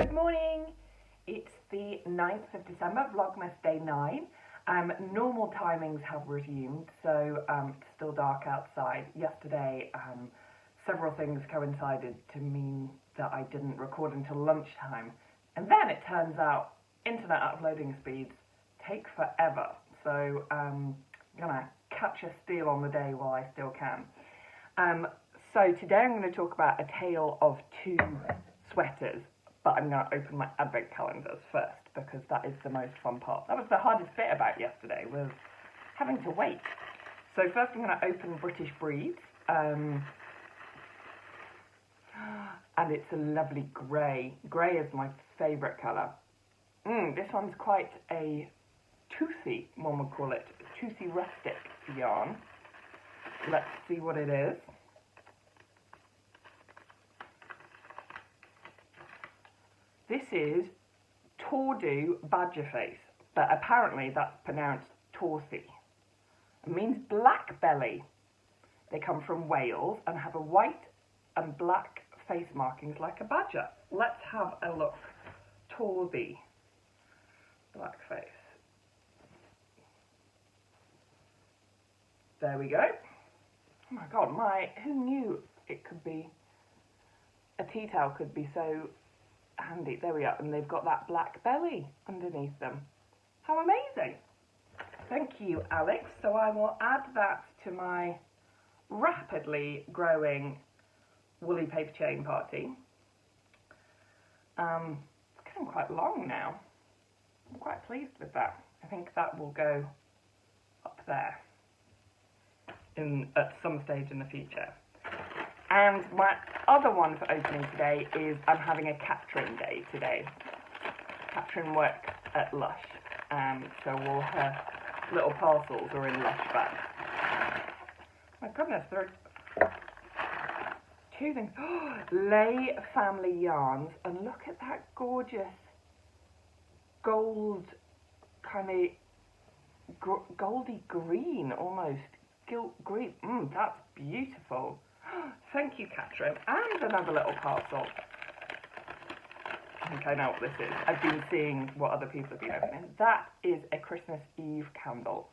Good morning. It's the 9th of December, Vlogmas day 9. Normal timings have resumed, so it's still dark outside. Yesterday, several things coincided to mean that I didn't record until lunchtime. And then it turns out internet uploading speeds take forever. So I'm gonna catch a steal on the day while I still can. So today I'm going to talk about a tale of two sweaters, but I'm going to open my advent calendars first because that is the most fun part. That was the hardest bit about yesterday, was having to wait. So first I'm going to open British Breeds, and it's a lovely grey. Grey is my favourite colour. This one's quite a toothy, one would call it, toothy rustic yarn. Let's see what it is. This is Tordu Badgerface, but apparently that's pronounced Torsi. It means black belly. They come from Wales and have a white and black face markings like a badger. Let's have a look. Torsi, black face. There we go. Oh my god, who knew it could be, a tea towel could be so handy. There we are, and they've got that black belly underneath them. How amazing. Thank you, Alex. So I will add that to my rapidly growing woolly paper chain party. It's getting quite long now. I'm quite pleased with that. I think that will go up there at some stage in the future. And my other one for opening today is I'm having a Catherine day today. Catherine works at Lush, so all her little parcels are in Lush bags. My goodness, there are two things. Lay Family Yarns, and look at that gorgeous gold, kind of goldy green almost. Gilt green. That's beautiful. Thank you, Catherine. And another little parcel. I think I know what this is. I've been seeing what other people have been opening. That is a Christmas Eve candle,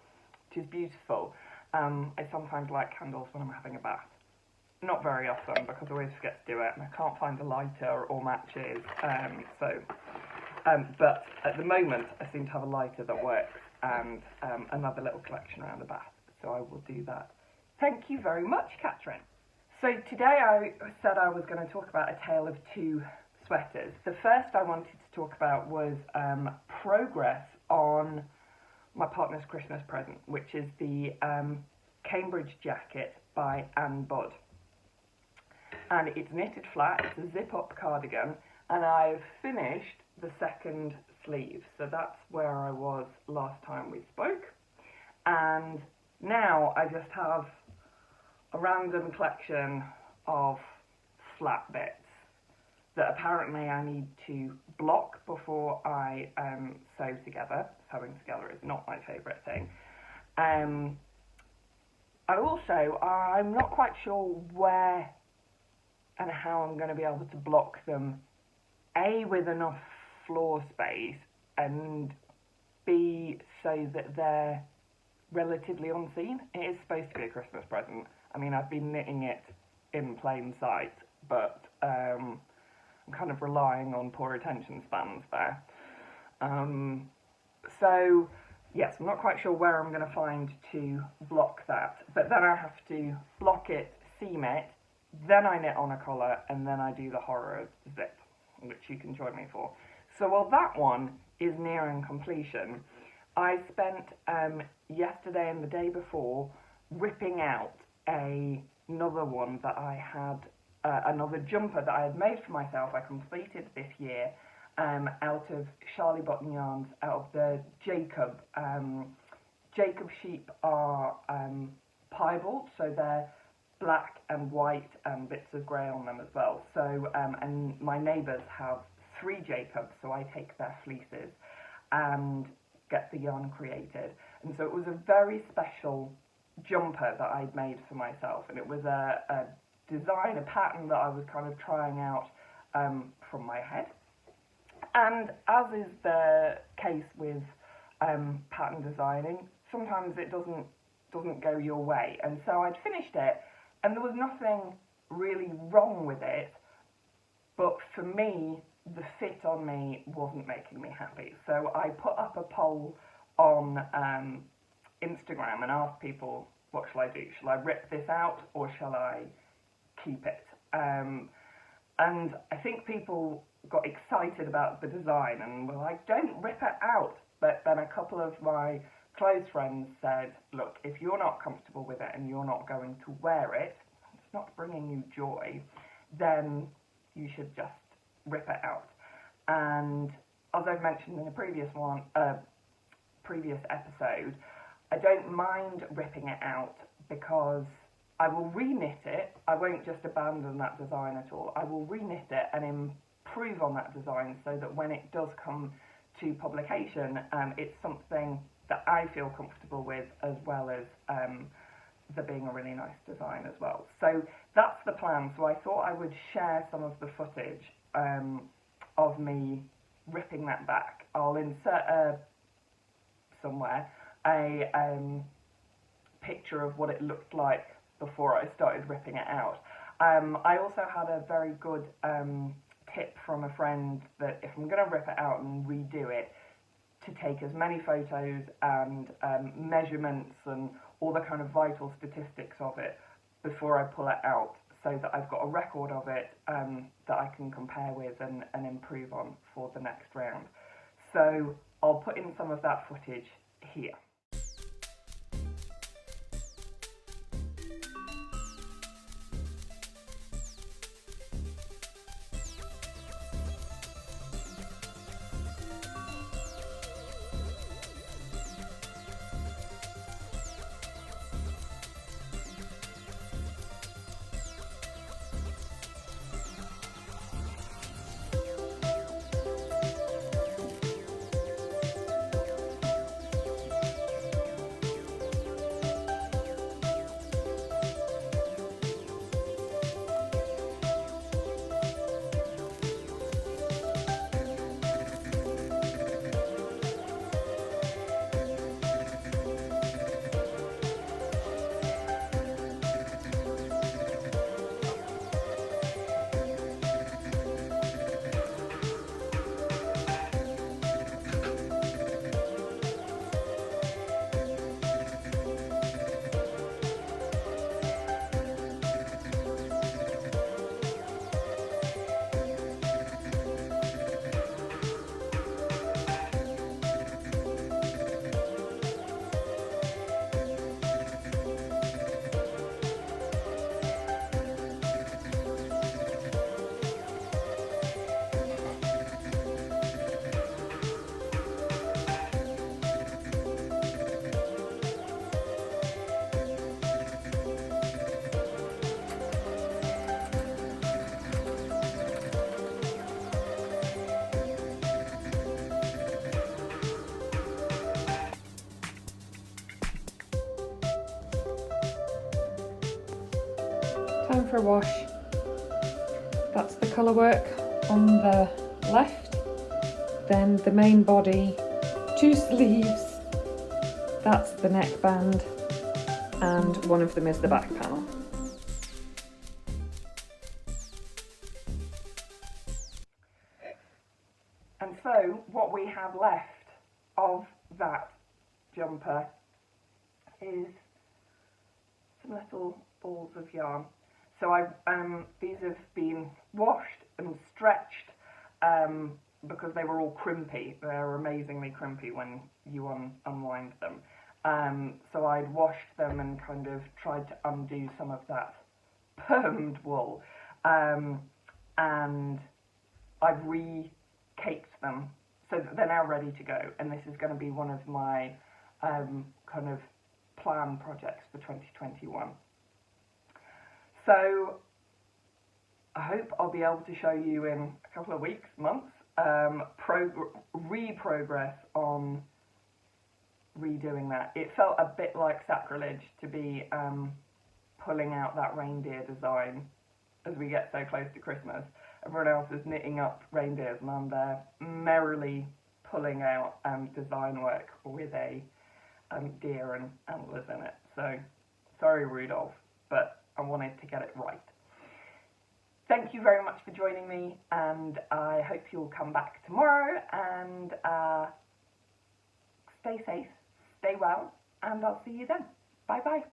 which is beautiful. I sometimes light candles when I'm having a bath. Not very often, because I always forget to do it, and I can't find a lighter or matches. But at the moment, I seem to have a lighter that works, and another little collection around the bath. So I will do that. Thank you very much, Catherine. So today I said I was going to talk about a tale of two sweaters. The first I wanted to talk about was progress on my partner's Christmas present, which is the Cambridge jacket by Anne Budd. And it's knitted flat, it's a zip-up cardigan, and I've finished the second sleeve. So that's where I was last time we spoke. And now I just have a random collection of flat bits that apparently I need to block before I sew together. Sewing together is not my favourite thing. And also, I'm not quite sure where and how I'm going to be able to block them, A, with enough floor space, and B, so that they're relatively unseen. It is supposed to be a Christmas present. I mean, I've been knitting it in plain sight, but I'm kind of relying on poor attention spans there. So, yes, I'm not quite sure where I'm going to find to block that, but then I have to block it, seam it, then I knit on a collar, and then I do the horror of zip, which you can join me for. So while that one is nearing completion, I spent yesterday and the day before ripping out another one that I had, another jumper that I had made for myself. I completed this year out of Charlie Bottom yarns, out of the Jacob. Jacob sheep are piebald, so they're black and white and bits of grey on them as well. So, and my neighbours have 3 Jacobs, so I take their fleeces and get the yarn created. And so it was a very special jumper that I'd made for myself, and it was a design, a pattern that I was kind of trying out from my head. And as is the case with pattern designing, sometimes it doesn't go your way. And so I'd finished it, and there was nothing really wrong with it, but for me, the fit on me wasn't making me happy. So I put up a poll on Instagram and asked people, what shall I do? Shall I rip this out or shall I keep it? And I think people got excited about the design and were like, don't rip it out. But then a couple of my close friends said, look, if you're not comfortable with it and you're not going to wear it, it's not bringing you joy, then you should just rip it out. And as I've mentioned in a previous episode, I don't mind ripping it out because I will reknit it. I won't just abandon that design at all. I will reknit it and improve on that design so that when it does come to publication, it's something that I feel comfortable with, as well as there being a really nice design as well. So that's the plan. So I thought I would share some of the footage of me ripping that back. I'll insert somewhere a picture of what it looked like before I started ripping it out. I also had a very good tip from a friend that if I'm going to rip it out and redo it, to take as many photos and measurements and all the kind of vital statistics of it before I pull it out, so that I've got a record of it that I can compare with and improve on for the next round. So I'll put in some of that footage here. Time for a wash. That's the colour work on the left, then the main body, 2 sleeves, that's the neckband, and one of them is the back panel. And so what we have left of that jumper is some little balls of yarn. So these have been washed and stretched because they were all crimpy. They're amazingly crimpy when you unwind them. So I'd washed them and kind of tried to undo some of that permed wool. And I've re-caked them so that they're now ready to go. And this is going to be one of my kind of plan projects for 2021. So I hope I'll be able to show you in a couple of weeks, months, progress on redoing that. It felt a bit like sacrilege to be pulling out that reindeer design as we get so close to Christmas. everyone else is knitting up reindeers, and I'm there merrily pulling out design work with a deer and antlers in it. So, sorry Rudolph, but I wanted to get it right. Thank you very much for joining me, and I hope you'll come back tomorrow, and stay safe, stay well, and I'll see you then. Bye bye.